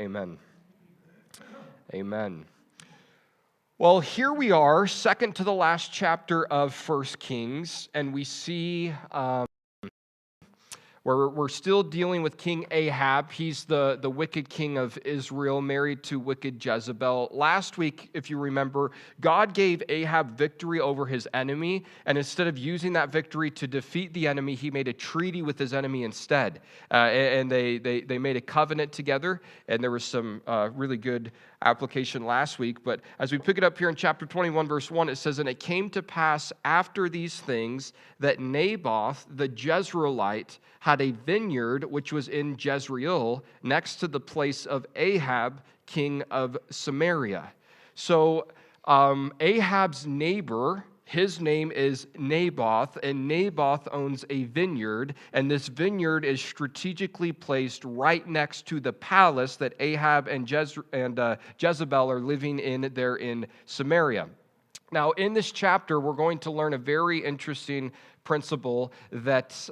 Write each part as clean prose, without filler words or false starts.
Amen. Amen. Well, here we are, second to the last chapter of 1 Kings, and we see we're still dealing with King Ahab. He's the wicked king of Israel, married to wicked Jezebel. Last week, if you remember, God gave Ahab victory over his enemy, and instead of using that victory to defeat the enemy, he made a treaty with his enemy instead. And they made a covenant together, and there was some really good application last week. But as we pick it up here in chapter 21, verse 1, it says, "And it came to pass after these things that Naboth the Jezreelite had a vineyard which was in Jezreel, next to the place of Ahab, king of Samaria." So Ahab's neighbor, his name is Naboth, and Naboth owns a vineyard, and this vineyard is strategically placed right next to the palace that Ahab and Jezebel are living in there in Samaria. Now, in this chapter, we're going to learn a very interesting principle that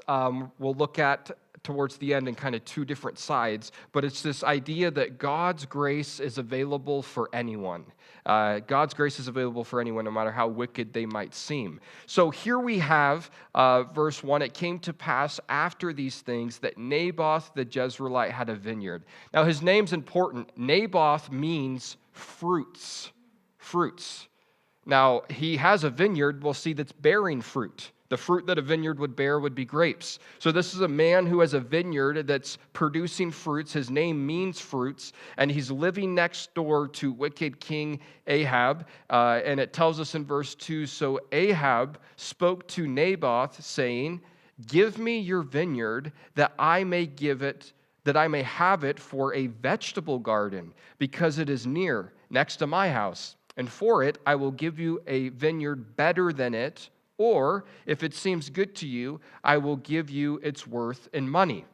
we'll look at towards the end in kind of two different sides, but it's this idea that God's grace is available for anyone. God's grace is available for anyone, no matter how wicked they might seem. So here we have verse 1, "It came to pass after these things that Naboth the Jezreelite had a vineyard." Now his name's important. Naboth means fruits. Fruits. Now he has a vineyard, we'll see, that's bearing fruit. The fruit that a vineyard would bear would be grapes. So this is a man who has a vineyard that's producing fruits. His name means fruits, and he's living next door to wicked King Ahab. And it tells us in verse 2, "So Ahab spoke to Naboth, saying, 'Give me your vineyard, that I may have it for a vegetable garden, because it is near, next to my house. And for it I will give you a vineyard better than it, or, if it seems good to you, I will give you its worth in money.'"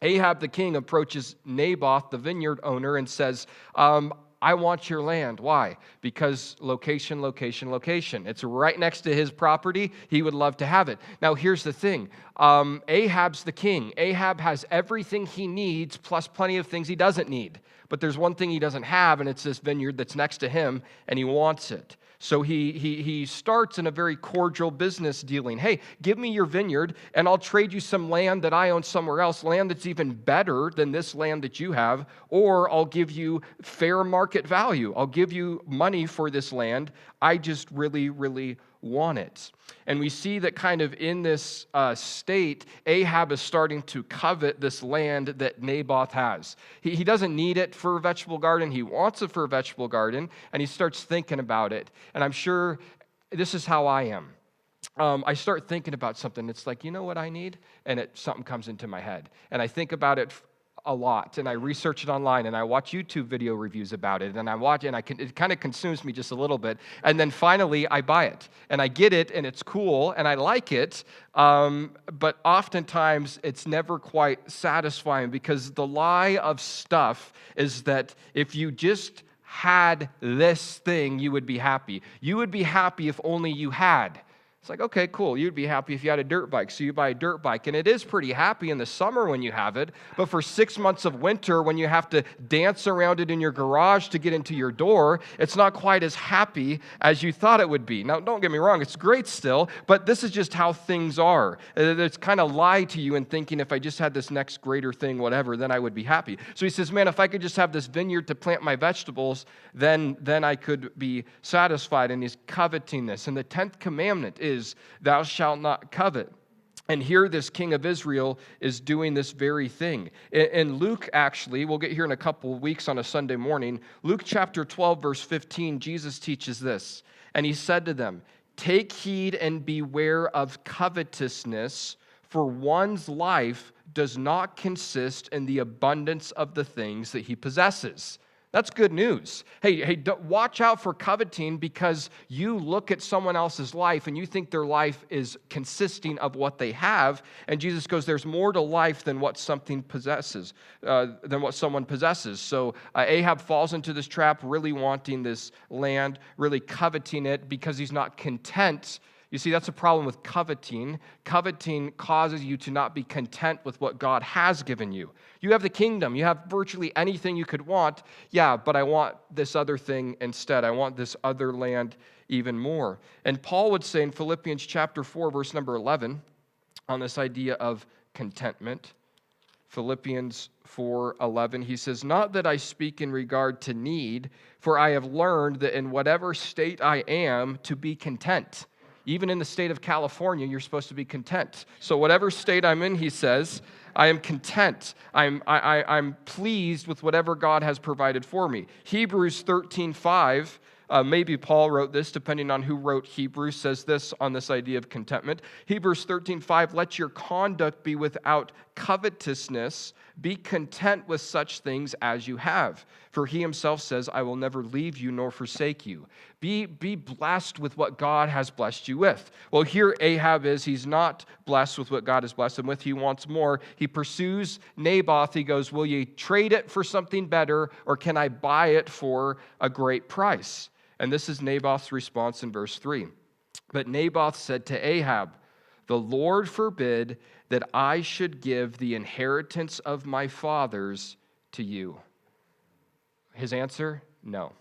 Ahab the king approaches Naboth, the vineyard owner, and says, "I want your land." Why? Because location, location, location. It's right next to his property. He would love to have it. Now, here's the thing. Ahab's the king. Ahab has everything he needs, plus plenty of things he doesn't need. But there's one thing he doesn't have, and it's this vineyard that's next to him, and he wants it. So he starts in a very cordial business dealing. "Hey, give me your vineyard, and I'll trade you some land that I own somewhere else, land that's even better than this land that you have, or I'll give you fair market value. I'll give you money for this land. I just really, really want it." And we see that kind of in this state, Ahab is starting to covet this land that Naboth has. He doesn't need it for a vegetable garden. He wants it for a vegetable garden, and he starts thinking about it. And I'm sure this is how I am. I start thinking about something. It's like, you know what I need? And something comes into my head. And I think about it a lot, and I research it online, and I watch YouTube video reviews about it, and it kind of consumes me just a little bit, and then finally I buy it, and I get it, and it's cool, and I like it, but oftentimes it's never quite satisfying, because the lie of stuff is that if you just had this thing, you would be happy. You would be happy if only you had. It's like, okay, cool. You'd be happy if you had a dirt bike, so you buy a dirt bike. And it is pretty happy in the summer when you have it, but for 6 months of winter, when you have to dance around it in your garage to get into your door, it's not quite as happy as you thought it would be. Now, don't get me wrong, it's great still, but this is just how things are. It's kind of lie to you in thinking, if I just had this next greater thing, whatever, then I would be happy. So he says, man, if I could just have this vineyard to plant my vegetables, then I could be satisfied. And he's coveting this. And the 10th commandment is, "Thou shalt not covet." And here this king of Israel is doing this very thing. In Luke, actually, we'll get here in a couple of weeks on a Sunday morning, Luke chapter 12, verse 15, Jesus teaches this. "And he said to them, 'Take heed and beware of covetousness, for one's life does not consist in the abundance of the things that he possesses.'" That's good news. Hey, watch out for coveting, because you look at someone else's life and you think their life is consisting of what they have. And Jesus goes, there's more to life than what someone possesses. So Ahab falls into this trap, really wanting this land, really coveting it, because he's not content. You see, that's a problem with coveting. Coveting causes you to not be content with what God has given you. You have the kingdom. You have virtually anything you could want. Yeah, but I want this other thing instead. I want this other land even more. And Paul would say in Philippians chapter 4, verse number 11, on this idea of contentment, Philippians 4:11, he says, "Not that I speak in regard to need, for I have learned that in whatever state I am, to be content." Even in the state of California, you're supposed to be content. So whatever state I'm in, he says, I am content. I'm pleased with whatever God has provided for me. Hebrews 13:5, maybe Paul wrote this, depending on who wrote Hebrews, says this on this idea of contentment. Hebrews 13:5, "Let your conduct be without covetousness. Be content with such things as you have. For he himself says, I will never leave you nor forsake you." Be blessed with what God has blessed you with. Well, here Ahab is. He's not blessed with what God has blessed him with. He wants more. He pursues Naboth. He goes, will you trade it for something better, or can I buy it for a great price? And this is Naboth's response in verse 3. "But Naboth said to Ahab, the Lord forbid that I should give the inheritance of my fathers to you." His answer, no.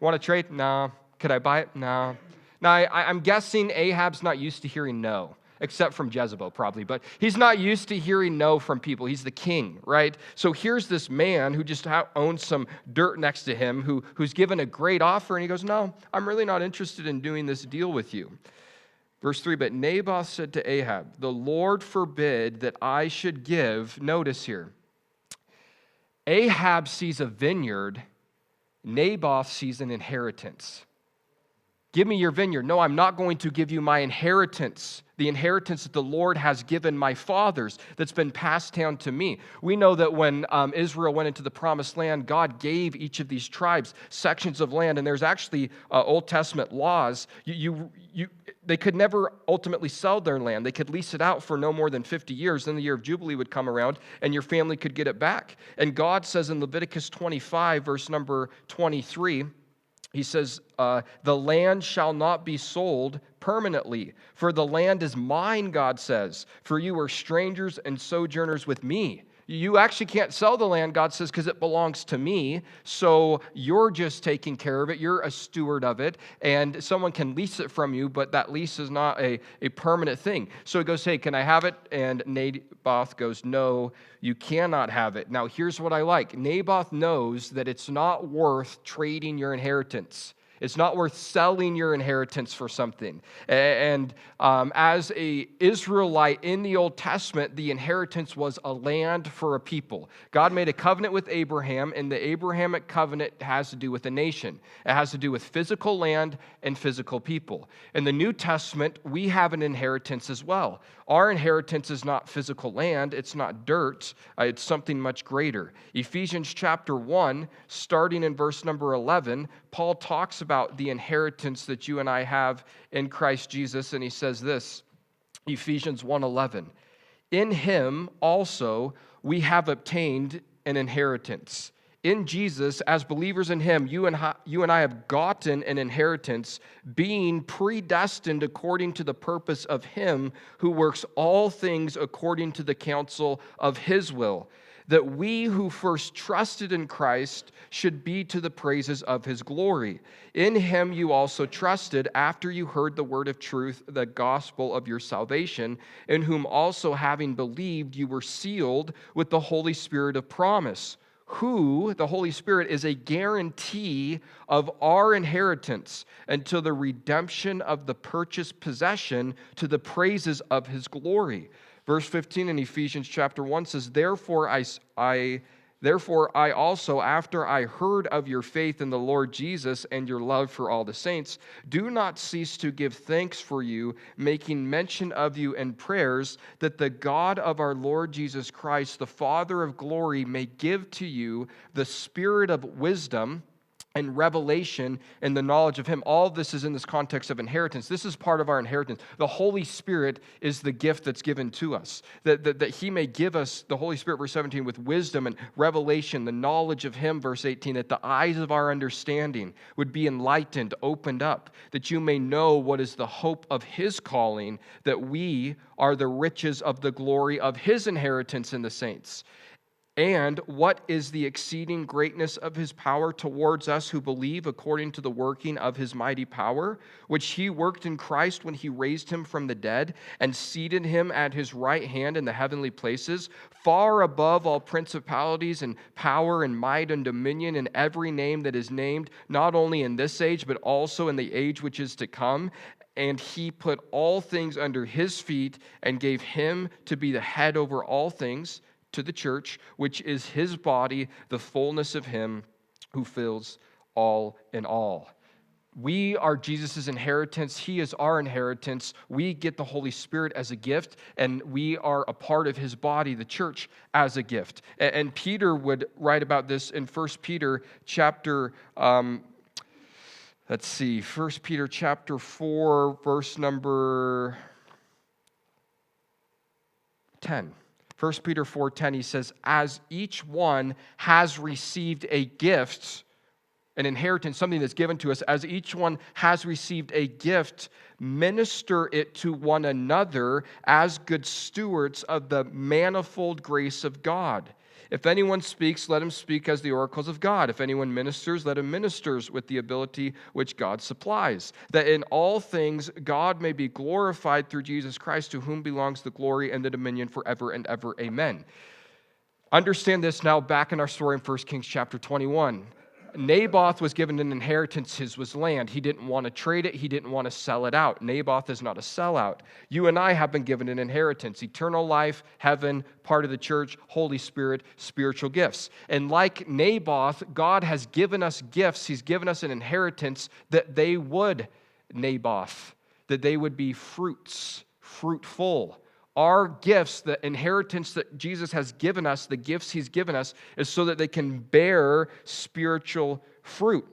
Want to trade? No. Could I buy it? No. Now, I'm guessing Ahab's not used to hearing no, except from Jezebel probably, but he's not used to hearing no from people. He's the king, right? So here's this man who just owns some dirt next to him, who's given a great offer, and he goes, no, I'm really not interested in doing this deal with you. Verse 3, "But Naboth said to Ahab, the Lord forbid that I should give," notice here, Ahab sees a vineyard, Naboth sees an inheritance. "Give me your vineyard." "No, I'm not going to give you my inheritance, the inheritance that the Lord has given my fathers that's been passed down to me." We know that when Israel went into the promised land, God gave each of these tribes sections of land, and there's actually Old Testament laws. They could never ultimately sell their land. They could lease it out for no more than 50 years. Then the year of Jubilee would come around, and your family could get it back. And God says in Leviticus 25, verse number 23, he says, "The land shall not be sold permanently, for the land is mine," God says, "for you are strangers and sojourners with me." You actually can't sell the land, God says, because it belongs to me, so you're just taking care of it. You're a steward of it, and someone can lease it from you, but that lease is not a permanent thing. So he goes, "Hey, can I have it?" And Naboth goes, "No, you cannot have it." Now, here's what I like. Naboth knows that it's not worth trading your inheritance. It's not worth selling your inheritance for something. And as an Israelite in the Old Testament, the inheritance was a land for a people. God made a covenant with Abraham, and the Abrahamic covenant has to do with a nation. It has to do with physical land and physical people. In the New Testament, we have an inheritance as well. Our inheritance is not physical land. It's not dirt. It's something much greater. Ephesians chapter 1, starting in verse number 11, Paul talks about the inheritance that you and I have in Christ Jesus, and he says this, Ephesians 1:11, "In him also we have obtained an inheritance." In Jesus, as believers in him, you and I have gotten an inheritance, being predestined according to the purpose of him who works all things according to the counsel of his will, that we who first trusted in Christ should be to the praises of his glory. In him you also trusted after you heard the word of truth, the gospel of your salvation, in whom also having believed you were sealed with the Holy Spirit of promise, who, the Holy Spirit, is a guarantee of our inheritance until the redemption of the purchased possession to the praises of his glory. Verse 15 in Ephesians chapter 1 says, Therefore I also, after I heard of your faith in the Lord Jesus and your love for all the saints, do not cease to give thanks for you, making mention of you in prayers, that the God of our Lord Jesus Christ, the Father of glory, may give to you the spirit of wisdom and revelation and the knowledge of him. All of this is in this context of inheritance. This is part of our inheritance. The Holy Spirit is the gift that's given to us. That he may give us, the Holy Spirit, verse 17, with wisdom and revelation, the knowledge of him, verse 18, that the eyes of our understanding would be enlightened, opened up, that you may know what is the hope of his calling, that we are the riches of the glory of his inheritance in the saints. And what is the exceeding greatness of his power towards us who believe, according to the working of his mighty power, which he worked in Christ when he raised him from the dead and seated him at his right hand in the heavenly places, far above all principalities and power and might and dominion and every name that is named, not only in this age, but also in the age which is to come. And he put all things under his feet and gave him to be the head over all things, to the church, which is his body, the fullness of him who fills all in all. We are Jesus' inheritance. He is our inheritance. We get the Holy Spirit as a gift, and we are a part of his body, the church, as a gift. And Peter would write about this in 1 Peter chapter, 1 Peter chapter 4, verse number 10. 1 Peter 4:10, he says, as each one has received a gift, an inheritance, something that's given to us, as each one has received a gift, minister it to one another as good stewards of the manifold grace of God. If anyone speaks, let him speak as the oracles of God. If anyone ministers, let him minister with the ability which God supplies, that in all things God may be glorified through Jesus Christ, to whom belongs the glory and the dominion forever and ever. Amen. Understand this now back in our story in 1 Kings chapter 21. Naboth was given an inheritance. His was land. He didn't want to trade it. He didn't want to sell it out. Naboth is not a sellout. You and I have been given an inheritance: eternal life, heaven, part of the church, Holy Spirit, spiritual gifts. And like Naboth, God has given us gifts. He's given us an inheritance that they would, Naboth, that they would be fruitful. Our gifts, the inheritance that Jesus has given us, the gifts he's given us, is so that they can bear spiritual fruit.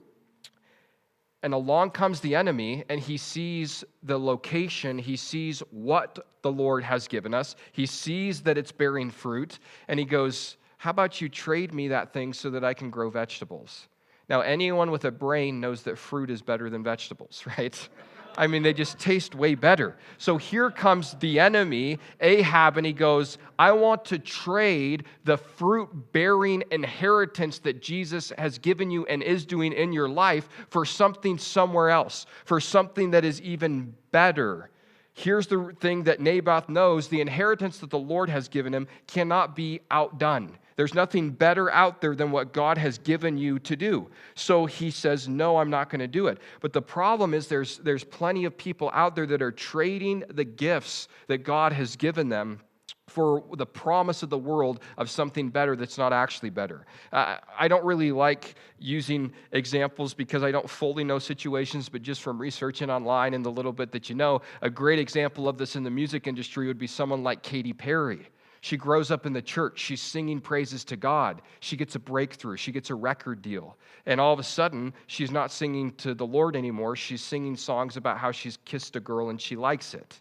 And along comes the enemy, and he sees the location, he sees what the Lord has given us, he sees that it's bearing fruit, and he goes, how about you trade me that thing so that I can grow vegetables? Now, anyone with a brain knows that fruit is better than vegetables, right? I mean, they just taste way better. So here comes the enemy, Ahab, and he goes, I want to trade the fruit-bearing inheritance that Jesus has given you and is doing in your life for something somewhere else, for something that is even better. Here's the thing that Naboth knows: the inheritance that the Lord has given him cannot be outdone. There's nothing better out there than what God has given you to do. So he says, no, I'm not going to do it. But the problem is there's plenty of people out there that are trading the gifts that God has given them for the promise of the world of something better that's not actually better. I don't really like using examples because I don't fully know situations, but just from researching online and the little bit that you know, a great example of this in the music industry would be someone like Katy Perry. She grows up in the church. She's singing praises to God. She gets a breakthrough. She gets a record deal. And all of a sudden, she's not singing to the Lord anymore. She's singing songs about how she's kissed a girl and she likes it.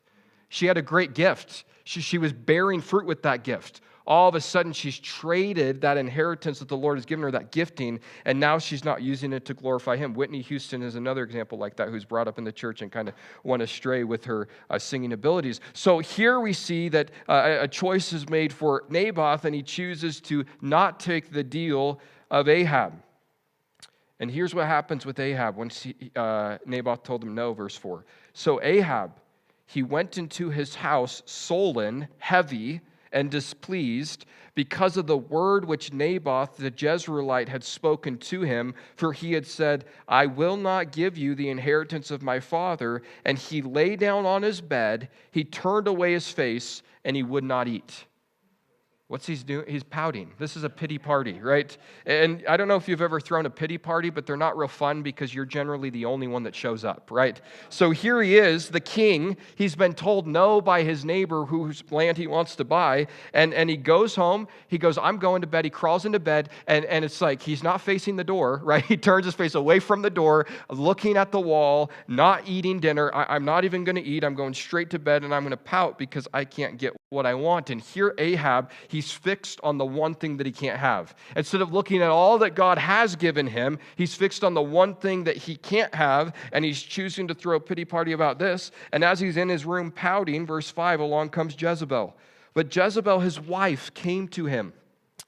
She had a great gift. She was bearing fruit with that gift. All of a sudden, she's traded that inheritance that the Lord has given her, that gifting, and now she's not using it to glorify him. Whitney Houston is another example like that, who's brought up in the church and kind of went astray with her singing abilities. So here we see that a choice is made for Naboth, and he chooses to not take the deal of Ahab. And here's what happens with Ahab when Naboth told him no, verse 4. So Ahab, he went into his house sullen, heavy, and displeased because of the word which Naboth the Jezreelite had spoken to him, for he had said, I will not give you the inheritance of my father. And he lay down on his bed, he turned away his face, and he would not eat. What's he doing? He's pouting. This is a pity party, right? And I don't know if you've ever thrown a pity party, but they're not real fun because you're generally the only one that shows up, right? So here he is, the king. He's been told no by his neighbor whose land he wants to buy. And he goes home. He goes, I'm going to bed. He crawls into bed. And it's like he's not facing the door, right? He turns his face away from the door, looking at the wall, not eating dinner. I'm not even going to eat. I'm going straight to bed, and I'm going to pout because I can't get what I want. And here Ahab, he's fixed on the one thing that he can't have. Instead of looking at all that God has given him, he's fixed on the one thing that he can't have, and he's choosing to throw a pity party about this. And as he's in his room pouting, verse 5, along comes Jezebel. But Jezebel, his wife, came to him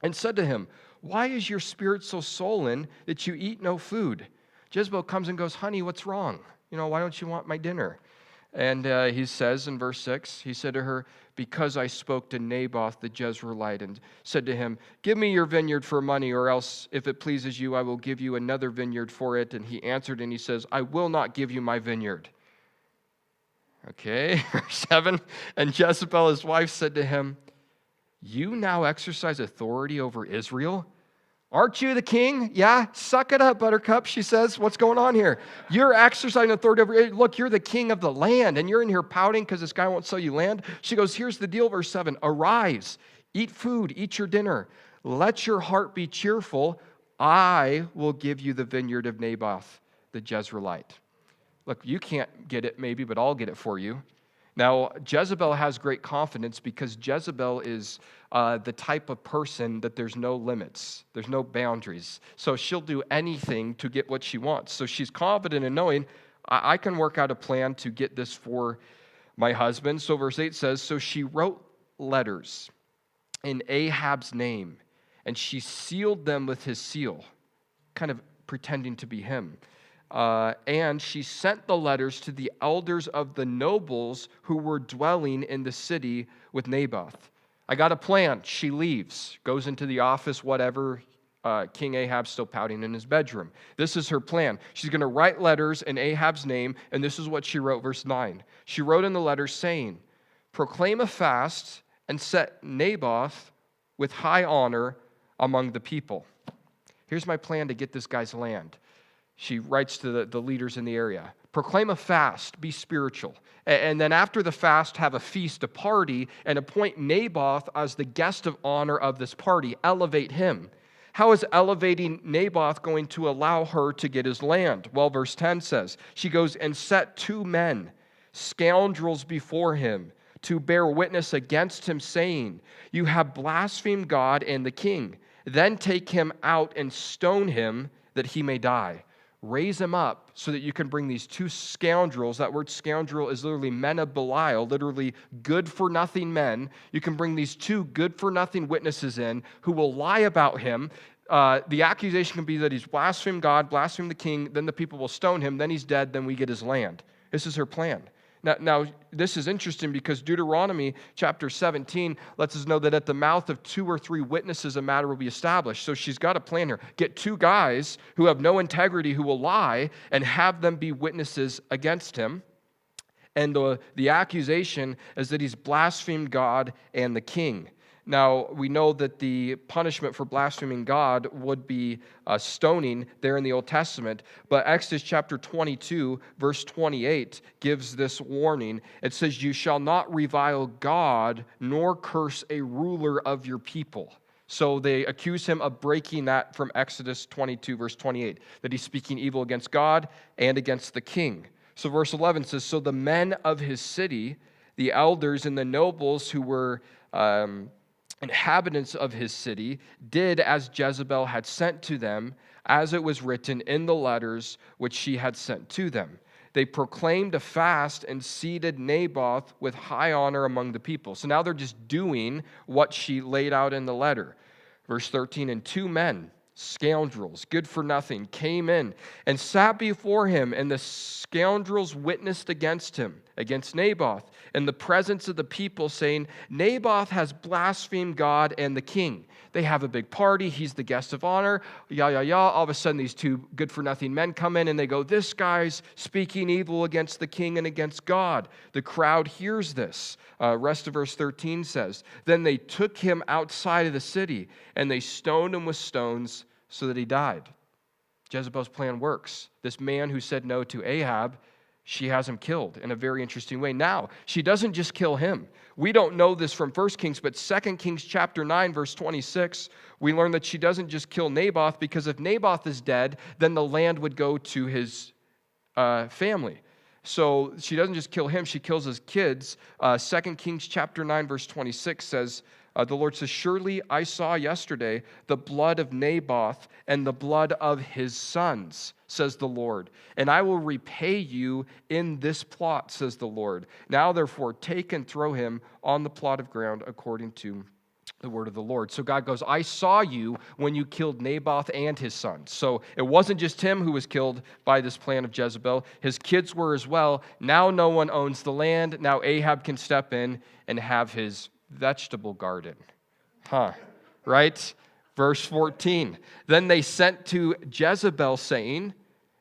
and said to him, why is your spirit so sullen that you eat no food? Jezebel comes and goes, honey, what's wrong? Why don't you want my dinner? And he says in verse 6, he said to her, because I spoke to Naboth the Jezreelite and said to him, give me your vineyard for money, or else, if it pleases you, I will give you another vineyard for it. And he answered and he says, I will not give you my vineyard. Okay, verse 7, and Jezebel, his wife, said to him, you now exercise authority over Israel? Aren't you the king? Yeah, suck it up, Buttercup, she says. What's going on here? You're exercising authority over, look, you're the king of the land, and you're in here pouting because this guy won't sell you land. She goes, here's the deal, verse 7, arise, eat food, eat your dinner. Let your heart be cheerful. I will give you the vineyard of Naboth, the Jezreelite. Look, you can't get it maybe, but I'll get it for you. Now, Jezebel has great confidence because Jezebel is the type of person that there's no limits, there's no boundaries. So she'll do anything to get what she wants. So she's confident in knowing, I can work out a plan to get this for my husband. So verse 8 says, so she wrote letters in Ahab's name, and she sealed them with his seal, kind of pretending to be him. And she sent the letters to the elders of the nobles who were dwelling in the city with Naboth. I got a plan. She leaves, goes into the office, whatever. King Ahab's still pouting in his bedroom. This is her plan. She's going to write letters in Ahab's name, and this is what she wrote, verse 9. She wrote in the letter saying, proclaim a fast and set Naboth with high honor among the people. Here's my plan to get this guy's land. She writes to the leaders in the area. Proclaim a fast, be spiritual. And then after the fast, have a feast, a party, and appoint Naboth as the guest of honor of this party. Elevate him. How is elevating Naboth going to allow her to get his land? Well, verse 10 says, she goes and set 2 men, scoundrels before him, to bear witness against him, saying, you have blasphemed God and the king. Then take him out and stone him that he may die. Raise him up so that you can bring these 2 scoundrels. That word scoundrel is literally men of Belial, literally good-for-nothing men. You can bring these 2 good-for-nothing witnesses in who will lie about him. The accusation can be that he's blasphemed God, blasphemed the king, then the people will stone him, then he's dead, then we get his land. This is her plan. Now, this is interesting because Deuteronomy chapter 17 lets us know that at the mouth of 2 or 3 witnesses, a matter will be established. So she's got a plan here. Get 2 guys who have no integrity, who will lie, and have them be witnesses against him. And the accusation is that he's blasphemed God and the king. Now, we know that the punishment for blaspheming God would be stoning there in the Old Testament, but Exodus chapter 22, verse 28 gives this warning. It says, you shall not revile God nor curse a ruler of your people. So they accuse him of breaking that from Exodus 22, verse 28, that he's speaking evil against God and against the king. So verse 11 says, so the men of his city, the elders and the nobles who were inhabitants of his city, did as Jezebel had sent to them, as it was written in the letters which she had sent to them. They proclaimed a fast and seated Naboth with high honor among the people. So now they're just doing what she laid out in the letter. Verse 13, and 2 men scoundrels, good for nothing, came in and sat before him, and the scoundrels witnessed against him, against Naboth, in the presence of the people, saying, Naboth has blasphemed God and the king. They have a big party. He's the guest of honor. All of a sudden, these two good-for-nothing men come in, and they go, this guy's speaking evil against the king and against God. The crowd hears this. Rest of verse 13 says, then they took him outside of the city, and they stoned him with stones so that he died. Jezebel's plan works. This man who said no to Ahab, she has him killed in a very interesting way. Now, she doesn't just kill him. We don't know this from 1 Kings, but 2 Kings chapter 9, verse 26, we learn that she doesn't just kill Naboth, because if Naboth is dead, then the land would go to his family. So she doesn't just kill him, she kills his kids. 2 Kings chapter 9, verse 26 says, the Lord says, surely I saw yesterday the blood of Naboth and the blood of his sons, says the Lord. And I will repay you in this plot, says the Lord. Now therefore take and throw him on the plot of ground according to the word of the Lord. So God goes, I saw you when you killed Naboth and his sons. So it wasn't just him who was killed by this plan of Jezebel. His kids were as well. Now no one owns the land. Now Ahab can step in and have his vegetable garden. Right? Verse 14. Then they sent to Jezebel saying,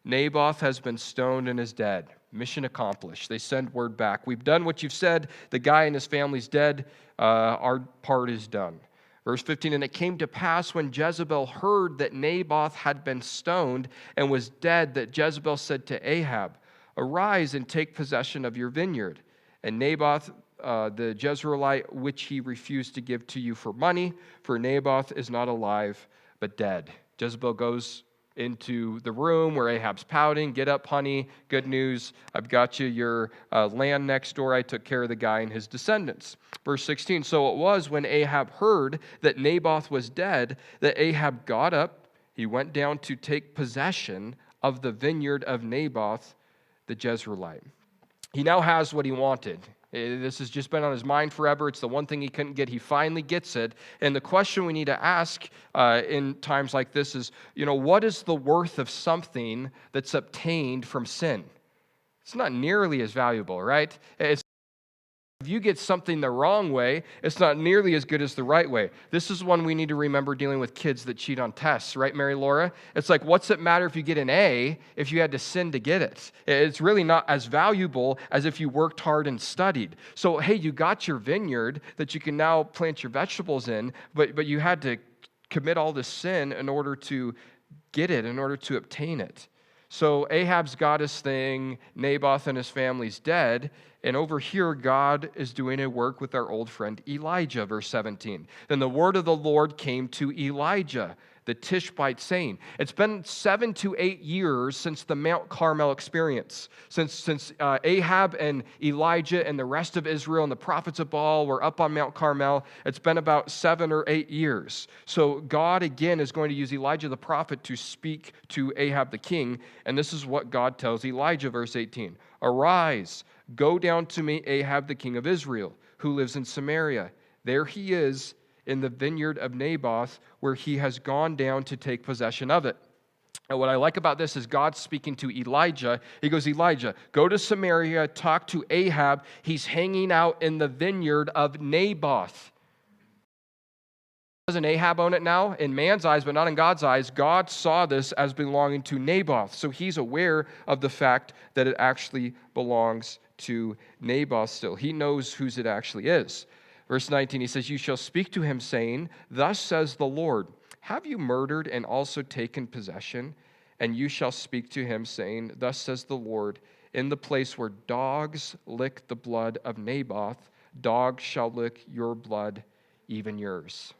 Naboth has been stoned and is dead. Mission accomplished. They send word back. We've done what you've said. The guy and his family's dead. Our part is done. Verse 15, and it came to pass when Jezebel heard that Naboth had been stoned and was dead, that Jezebel said to Ahab, arise and take possession of your vineyard. And Naboth, the Jezreelite, which he refused to give to you for money, for Naboth is not alive, but dead. Jezebel goes into the room where Ahab's pouting. Get up, honey. Good news. I've got you your land next door. I took care of the guy and his descendants. Verse 16, so it was when Ahab heard that Naboth was dead, that Ahab got up. He went down to take possession of the vineyard of Naboth, the Jezreelite. He now has what he wanted. This has just been on his mind forever. It's the one thing he couldn't get. He finally gets it. And the question we need to ask in times like this is, what is the worth of something that's obtained from sin? It's not nearly as valuable, right? If you get something the wrong way, it's not nearly as good as the right way. This is one we need to remember dealing with kids that cheat on tests, right, Mary Laura? It's like, what's it matter if you get an A if you had to sin to get it? It's really not as valuable as if you worked hard and studied. So, hey, you got your vineyard that you can now plant your vegetables in, but you had to commit all this sin in order to get it, in order to obtain it. So Ahab's got his thing, Naboth and his family's dead, and over here God is doing a work with our old friend Elijah, verse 17. Then the word of the Lord came to Elijah, the Tishbite, saying, it's been 7 to 8 years since the Mount Carmel experience, since Ahab and Elijah and the rest of Israel and the prophets of Baal were up on Mount Carmel. It's been about 7 or 8 years. So God again is going to use Elijah the prophet to speak to Ahab the king, and this is what God tells Elijah, verse 18. Arise, go down to meet Ahab the king of Israel, who lives in Samaria. There he is, in the vineyard of Naboth, where he has gone down to take possession of it. And what I like about this is God speaking to Elijah. He goes, Elijah, go to Samaria, talk to Ahab. He's hanging out in the vineyard of Naboth. Doesn't Ahab own it now? In man's eyes, but not in God's eyes. God saw this as belonging to Naboth. So he's aware of the fact that it actually belongs to Naboth still. He knows whose it actually is. Verse 19, he says, you shall speak to him, saying, thus says the Lord, have you murdered and also taken possession? And you shall speak to him, saying, thus says the Lord, in the place where dogs lick the blood of Naboth, dogs shall lick your blood, even yours.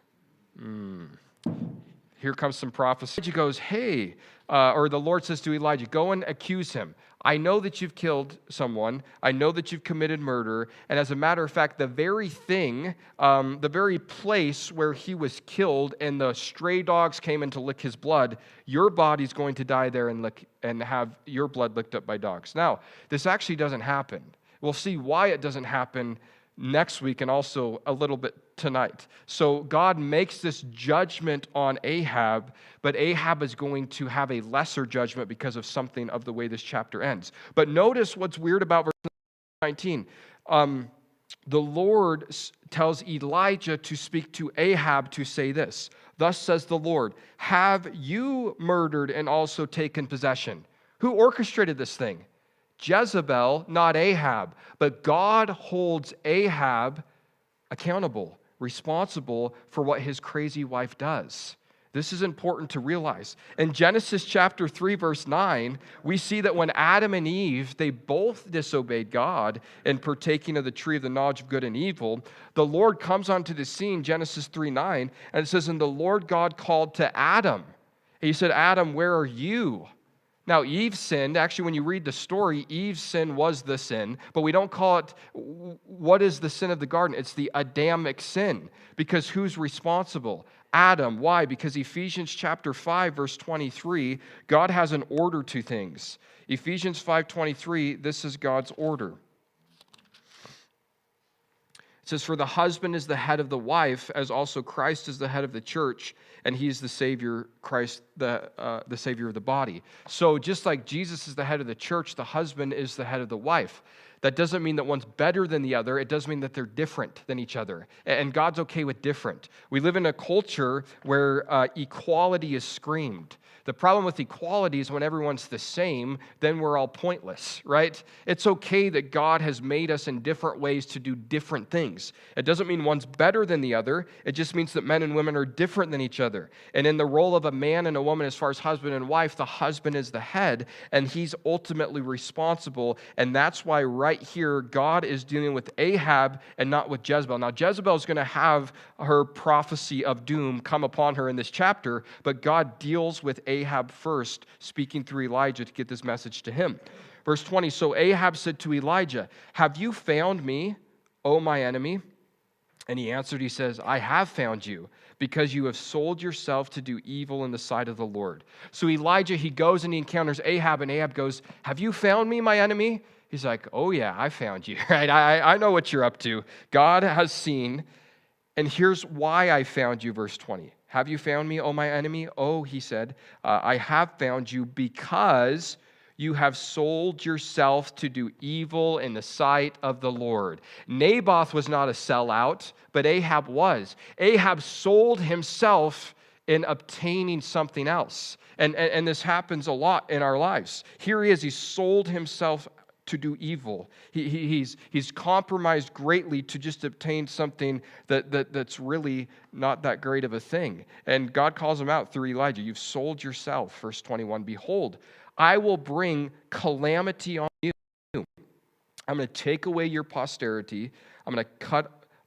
Here comes some prophecy. He goes, hey, or the Lord says to Elijah, go and accuse him. I know that you've killed someone. I know that you've committed murder. And as a matter of fact, the very thing, the very place where he was killed and the stray dogs came in to lick his blood, your body's going to die there and have your blood licked up by dogs. Now, this actually doesn't happen. We'll see why it doesn't happen next week and also a little bit tonight. So God makes this judgment on Ahab, but Ahab is going to have a lesser judgment because of something of the way this chapter ends. But notice what's weird about verse 19. The Lord tells Elijah to speak to Ahab to say this. Thus says the Lord, have you murdered and also taken possession? Who orchestrated this thing? Jezebel, not Ahab. But God holds Ahab accountable, responsible for what his crazy wife does. This is important to realize. In Genesis chapter 3, verse 9, we see that when Adam and Eve, they both disobeyed God in partaking of the tree of the knowledge of good and evil, the Lord comes onto the scene, Genesis 3:9, and it says, and the Lord God called to Adam. He said, Adam, where are you? Now, Eve sinned. Actually, when you read the story, Eve's sin was the sin, but we don't call it, what is the sin of the garden? It's the Adamic sin, because who's responsible? Adam. Why? Because Ephesians chapter 5, verse 23, God has an order to things. Ephesians 5:23, this is God's order. It says, for the husband is the head of the wife, as also Christ is the head of the church, and he's the Savior, Christ, the Savior of the body. So just like Jesus is the head of the church, the husband is the head of the wife. That doesn't mean that one's better than the other. It does mean that they're different than each other. And God's okay with different. We live in a culture where equality is screamed. The problem with equality is when everyone's the same, then we're all pointless, right? It's okay that God has made us in different ways to do different things. It doesn't mean one's better than the other. It just means that men and women are different than each other. And in the role of a man and a woman, as far as husband and wife, the husband is the head, and he's ultimately responsible. And that's why right here, God is dealing with Ahab and not with Jezebel. Now, Jezebel is going to have her prophecy of doom come upon her in this chapter, but God deals with Ahab first, speaking through Elijah to get this message to him. Verse 20, so Ahab said to Elijah, have you found me, O my enemy? And he answered, he says, I have found you, because you have sold yourself to do evil in the sight of the Lord. So Elijah, he goes and he encounters Ahab, and Ahab goes, have you found me, my enemy? He's like, oh yeah, I found you, right? I know what you're up to. God has seen, and here's why I found you, verse 20. Have you found me, O my enemy? Oh, he said, I have found you because you have sold yourself to do evil in the sight of the Lord. Naboth was not a sellout, but Ahab was. Ahab sold himself in obtaining something else. And this happens a lot in our lives. Here he is, he sold himself to do evil. He's compromised greatly to just obtain something that's really not that great of a thing. And God calls him out through Elijah. You've sold yourself. Verse 21, behold, I will bring calamity on you. I'm going to take away your posterity.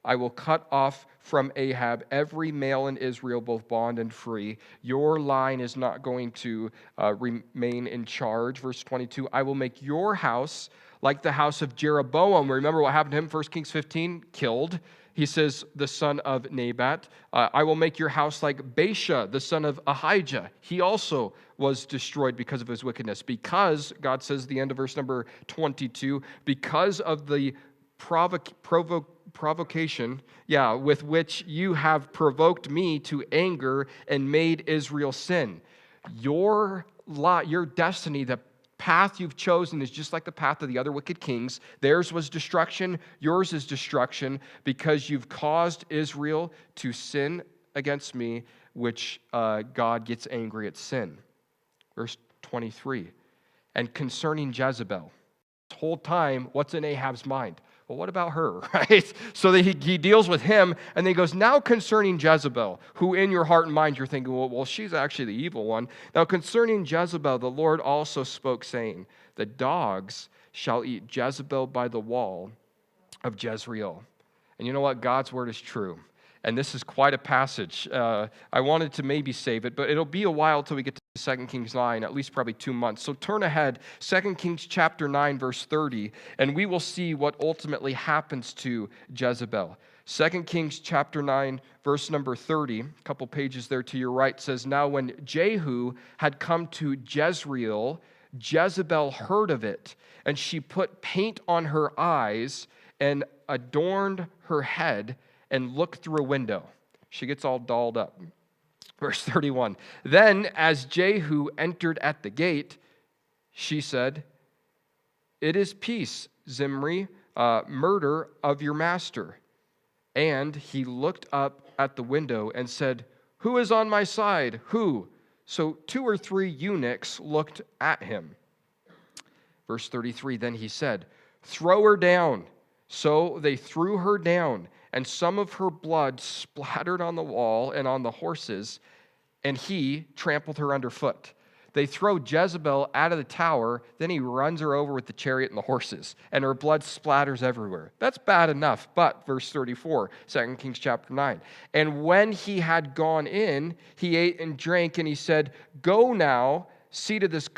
I will cut off from Ahab every male in Israel, both bond and free. Your line is not going to remain in charge. Verse 22, I will make your house like the house of Jeroboam. Remember what happened to him? 1 Kings 15, killed. He says, the son of Nabat. I will make your house like Baasha, the son of Ahijah. He also was destroyed because of his wickedness. Because, God says at the end of verse number 22, because of the provocation, with which you have provoked me to anger and made Israel sin. Your destiny, the path you've chosen is just like the path of the other wicked kings. Theirs was destruction. Yours is destruction because you've caused Israel to sin against me, which God gets angry at sin. Verse 23. And concerning Jezebel, this whole time, what's in Ahab's mind? Well, what about her, right? So that he deals with him, and then he goes, now concerning Jezebel, who in your heart and mind you're thinking, well, she's actually the evil one. Now concerning Jezebel, the Lord also spoke, saying, the dogs shall eat Jezebel by the wall of Jezreel. And you know what? God's word is true. And this is quite a passage. I wanted to maybe save it, but it'll be a while till we get to 2 Kings 9, at least probably 2 months. So turn ahead, 2 Kings chapter 9, verse 30, and we will see what ultimately happens to Jezebel. 2 Kings chapter 9, verse number 30, a couple pages there to your right, says, now when Jehu had come to Jezreel, Jezebel heard of it, and she put paint on her eyes and adorned her head and looked through a window. She gets all dolled up. Verse 31. Then, as Jehu entered at the gate, she said, "It is peace, Zimri, murder of your master." And he looked up at the window and said, "Who is on my side? Who?" So 2 or 3 eunuchs looked at him. Verse 33, then he said, "Throw her down." So they threw her down, and some of her blood splattered on the wall and on the horses, and he trampled her underfoot. They throw Jezebel out of the tower, then he runs her over with the chariot and the horses, and her blood splatters everywhere. That's bad enough, but verse 34, 2 Kings chapter 9. And when he had gone in, he ate and drank, and he said, "Go now, see to this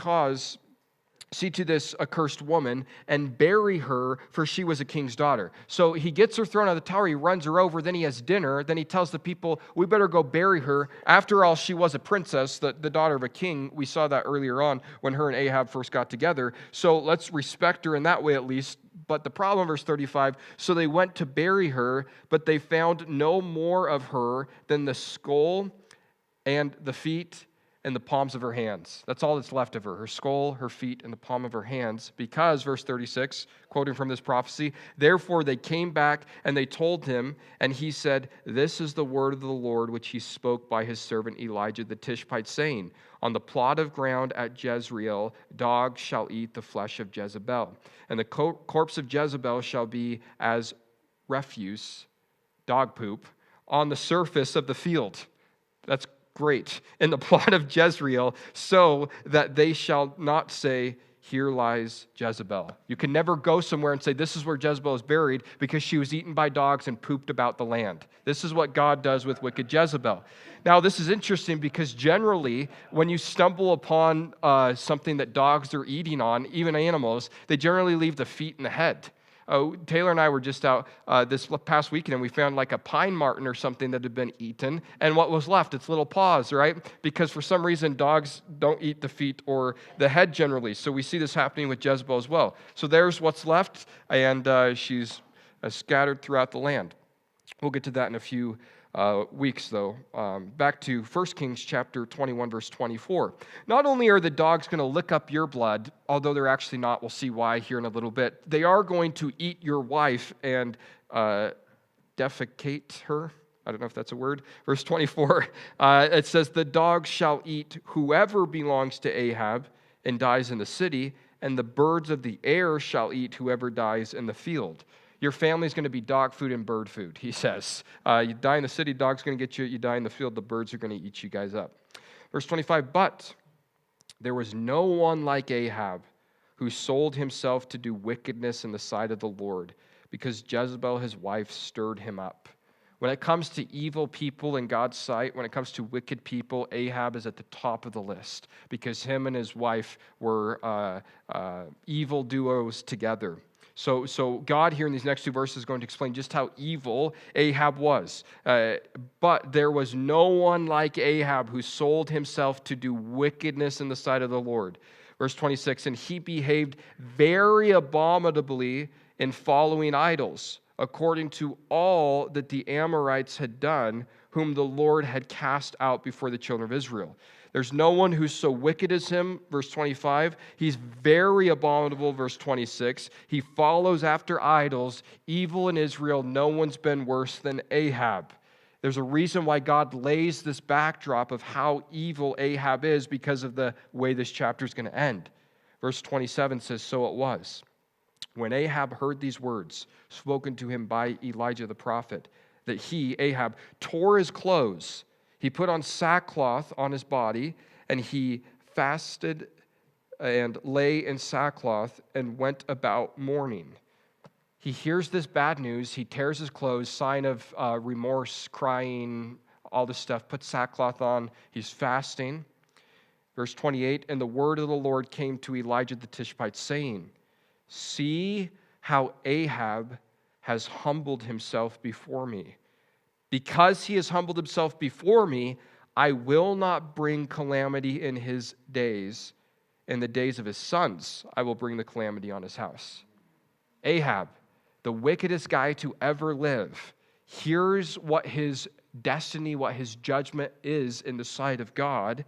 accursed woman, and bury her, for she was a king's daughter." So he gets her thrown out of the tower, he runs her over, then he has dinner, then he tells the people, we better go bury her. After all, she was a princess, the daughter of a king. We saw that earlier on when her and Ahab first got together. So let's respect her in that way at least. But the problem, verse 35, so they went to bury her, but they found no more of her than the skull and the feet and the palms of her hands. That's all that's left of her skull, her feet, and the palm of her hands. Because, verse 36, quoting from this prophecy, therefore they came back and they told him, and he said, "This is the word of the Lord which he spoke by his servant Elijah the Tishbite, saying, on the plot of ground at Jezreel, dogs shall eat the flesh of Jezebel, and the corpse of Jezebel shall be as refuse, dog poop, on the surface of the field." That's great. "In the plot of Jezreel, so that they shall not say, here lies Jezebel." You can never go somewhere and say, this is where Jezebel is buried, because she was eaten by dogs and pooped about the land. This is what God does with wicked Jezebel. Now, this is interesting because generally, when you stumble upon something that dogs are eating on, even animals, they generally leave the feet and the head. Taylor and I were just out this past weekend, and we found like a pine marten or something that had been eaten, and what was left? Its little paws, right? Because for some reason, dogs don't eat the feet or the head generally. So we see this happening with Jezebel as well. So there's what's left, and she's scattered throughout the land. We'll get to that in a few weeks, though. Back to 1 Kings chapter 21, verse 24. Not only are the dogs going to lick up your blood, although they're actually not, we'll see why here in a little bit, they are going to eat your wife and defecate her. I don't know if that's a word. Verse 24, it says, "The dogs shall eat whoever belongs to Ahab and dies in the city, and the birds of the air shall eat whoever dies in the field." Your family's going to be dog food and bird food, he says. You die in the city, dog's going to get you. You die in the field, the birds are going to eat you guys up. Verse 25, "But there was no one like Ahab who sold himself to do wickedness in the sight of the Lord, because Jezebel his wife stirred him up." When it comes to evil people in God's sight, when it comes to wicked people, Ahab is at the top of the list, because him and his wife were evil duos together. So God here in these next 2 verses is going to explain just how evil Ahab was. "But there was no one like Ahab who sold himself to do wickedness in the sight of the Lord." Verse 26, "And he behaved very abominably in following idols, according to all that the Amorites had done, whom the Lord had cast out before the children of Israel." There's no one who's so wicked as him, verse 25. He's very abominable, verse 26. He follows after idols. Evil in Israel, no one's been worse than Ahab. There's a reason why God lays this backdrop of how evil Ahab is, because of the way this chapter is going to end. Verse 27 says, "So it was, when Ahab heard these words spoken to him by Elijah the prophet, that he, Ahab, tore his clothes. He put on sackcloth on his body, and he fasted and lay in sackcloth and went about mourning." He hears this bad news. He tears his clothes, sign of remorse, crying, all this stuff, puts sackcloth on. He's fasting. Verse 28, "And the word of the Lord came to Elijah the Tishbite, saying, see how Ahab has humbled himself before me. Because he has humbled himself before me, I will not bring calamity in his days. In the days of his sons, I will bring the calamity on his house." Ahab, the wickedest guy to ever live, hears what his destiny, what his judgment is in the sight of God,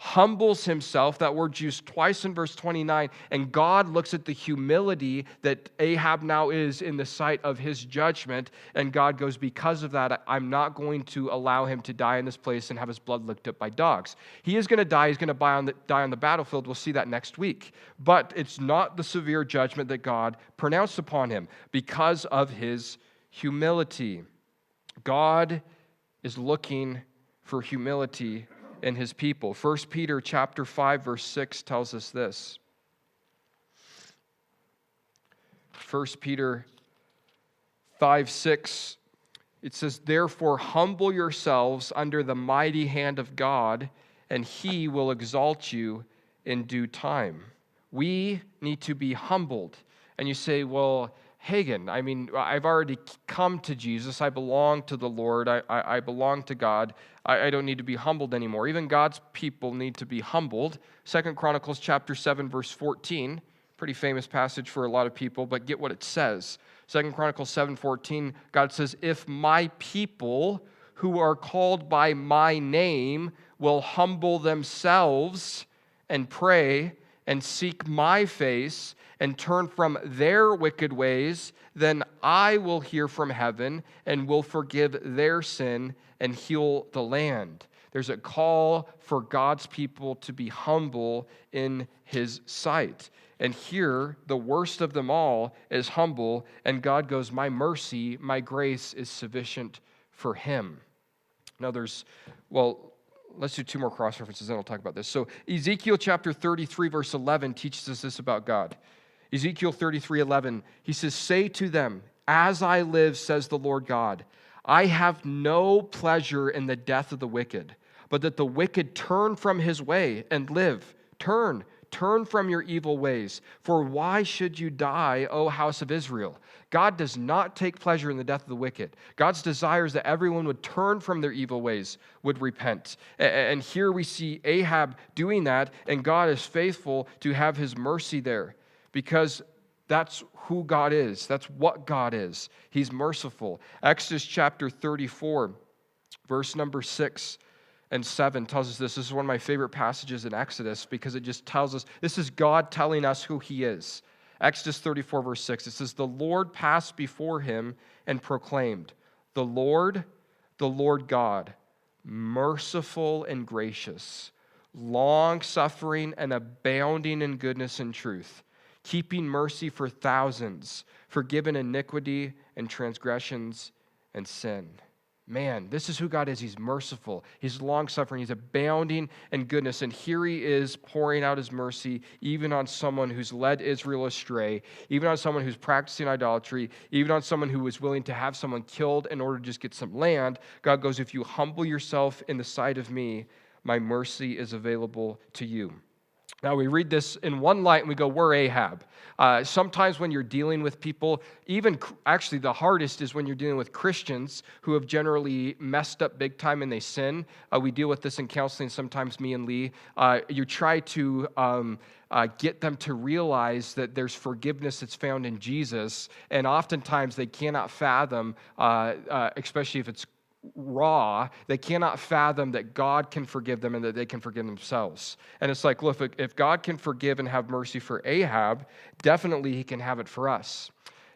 humbles himself. That word's used twice in verse 29, and God looks at the humility that Ahab now is in the sight of his judgment, and God goes, because of that, I'm not going to allow him to die in this place and have his blood licked up by dogs. He is going to die. He's going to die on the battlefield. We'll see that next week. But it's not the severe judgment that God pronounced upon him because of his humility. God is looking for humility in his people. 1 Peter chapter 5, verse 6 tells us this. 1 Peter 5, 6, it says, "Therefore humble yourselves under the mighty hand of God, and he will exalt you in due time." We need to be humbled. And you say, well, Hagen, I mean, I've already come to Jesus. I belong to the Lord. I belong to God. I don't need to be humbled anymore. Even God's people need to be humbled. 2 Chronicles chapter 7, verse 14, pretty famous passage for a lot of people, but get what it says. 2 Chronicles 7:14, God says, "If my people who are called by my name will humble themselves and pray and seek my face and turn from their wicked ways, then I will hear from heaven and will forgive their sin and heal the land." There's a call for God's people to be humble in his sight. And here, the worst of them all is humble, and God goes, "My mercy, my grace is sufficient for him." Now let's do two more cross references, then we'll talk about this. So Ezekiel chapter 33, verse 11 teaches us this about God. Ezekiel 33:11, he says, "Say to them, as I live, says the Lord God, I have no pleasure in the death of the wicked, but that the wicked turn from his way and live. Turn from your evil ways. For why should you die, O house of Israel?" God does not take pleasure in the death of the wicked. God's desire is that everyone would turn from their evil ways, would repent. And here we see Ahab doing that, and God is faithful to have his mercy there, because that's who God is. That's what God is. He's merciful. Exodus chapter 34, verse number 6 and 7 tells us this. This is one of my favorite passages in Exodus, because it just tells us, this is God telling us who he is. Exodus 34, verse 6, it says, "The Lord passed before him and proclaimed, the Lord God, merciful and gracious, long-suffering and abounding in goodness and truth, keeping mercy for thousands, forgiving iniquity and transgressions and sin." Man, this is who God is. He's merciful. He's long-suffering. He's abounding in goodness. And here he is pouring out his mercy even on someone who's led Israel astray, even on someone who's practicing idolatry, even on someone who was willing to have someone killed in order to just get some land. God goes, "If you humble yourself in the sight of me, my mercy is available to you." Now, we read this in one light and we go, we're Ahab. Sometimes when you're dealing with people, actually the hardest is when you're dealing with Christians who have generally messed up big time and they sin. We deal with this in counseling sometimes, me and Lee. You try to get them to realize that there's forgiveness that's found in Jesus, and oftentimes they cannot fathom, especially if it's raw, they cannot fathom that God can forgive them and that they can forgive themselves. And it's like, look, if God can forgive and have mercy for Ahab, definitely he can have it for us.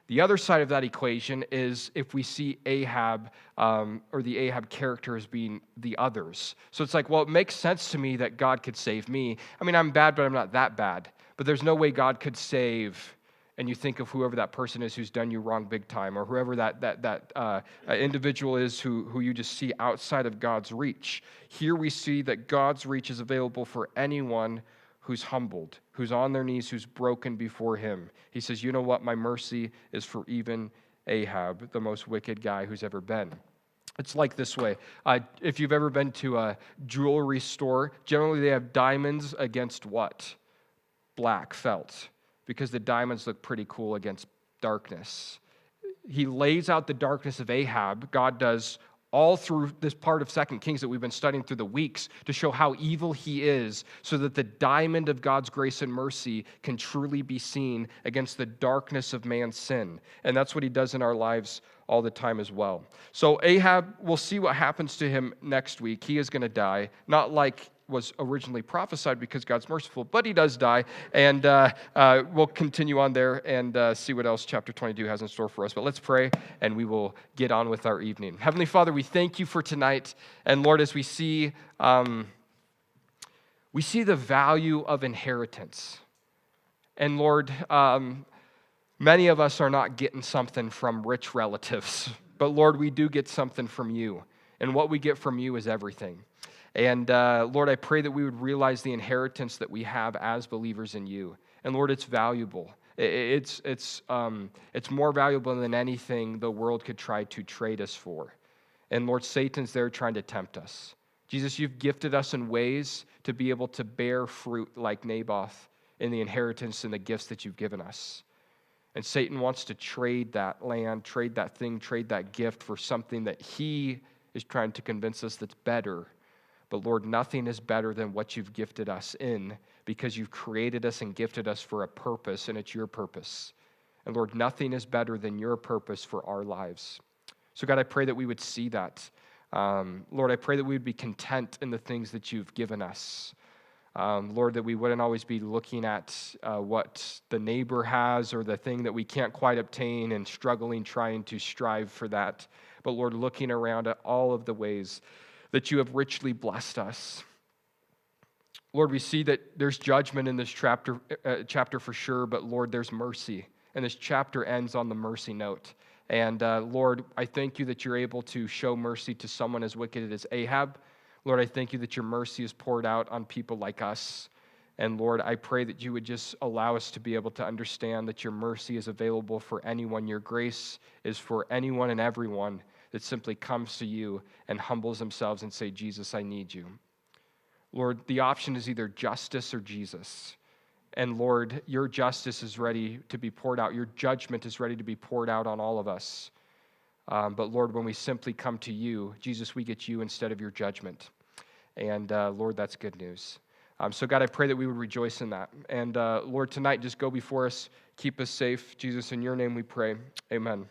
The other side of that equation is if we see Ahab or the Ahab character as being the others. So it's like, well, it makes sense to me that God could save me. I mean, I'm bad, but I'm not that bad. But there's no way God could save, and you think of whoever that person is who's done you wrong big time, or whoever that individual is who you just see outside of God's reach. Here we see that God's reach is available for anyone who's humbled, who's on their knees, who's broken before him. He says, you know what? My mercy is for even Ahab, the most wicked guy who's ever been. It's like this way. If you've ever been to a jewelry store, generally they have diamonds against what? Black felt, because the diamonds look pretty cool against darkness. He lays out the darkness of Ahab. God does all through this part of 2 Kings that we've been studying through the weeks to show how evil he is, so that the diamond of God's grace and mercy can truly be seen against the darkness of man's sin. And that's what he does in our lives all the time as well. So Ahab, we'll see what happens to him next week. He is going to die, not like was originally prophesied because God's merciful, but he does die. And we'll continue on there and see what else chapter 22 has in store for us. But let's pray, and we will get on with our evening. Heavenly Father, we thank you for tonight. And Lord, as we see the value of inheritance. And Lord, many of us are not getting something from rich relatives, but Lord, we do get something from you. And what we get from you is everything. And Lord, I pray that we would realize the inheritance that we have as believers in you. And Lord, it's valuable. It's more valuable than anything the world could try to trade us for. And Lord, Satan's there trying to tempt us. Jesus, you've gifted us in ways to be able to bear fruit like Naboth in the inheritance and the gifts that you've given us. And Satan wants to trade that land, trade that thing, trade that gift for something that he is trying to convince us that's better. But Lord, nothing is better than what you've gifted us in, because you've created us and gifted us for a purpose, and it's your purpose. And Lord, nothing is better than your purpose for our lives. So God, I pray that we would see that. Lord, I pray that we would be content in the things that you've given us. Lord, that we wouldn't always be looking at what the neighbor has or the thing that we can't quite obtain and struggling, trying to strive for that. But Lord, looking around at all of the ways that you have richly blessed us. Lord, we see that there's judgment in this chapter for sure, but Lord, there's mercy. And this chapter ends on the mercy note. And Lord, I thank you that you're able to show mercy to someone as wicked as Ahab. Lord, I thank you that your mercy is poured out on people like us. And Lord, I pray that you would just allow us to be able to understand that your mercy is available for anyone. Your grace is for anyone and everyone that simply comes to you and humbles themselves and say, Jesus, I need you. Lord, the option is either justice or Jesus. And Lord, your justice is ready to be poured out. Your judgment is ready to be poured out on all of us. But Lord, when we simply come to you, Jesus, we get you instead of your judgment. And Lord, that's good news. So God, I pray that we would rejoice in that. And Lord, tonight, just go before us, keep us safe. Jesus, in your name we pray. Amen.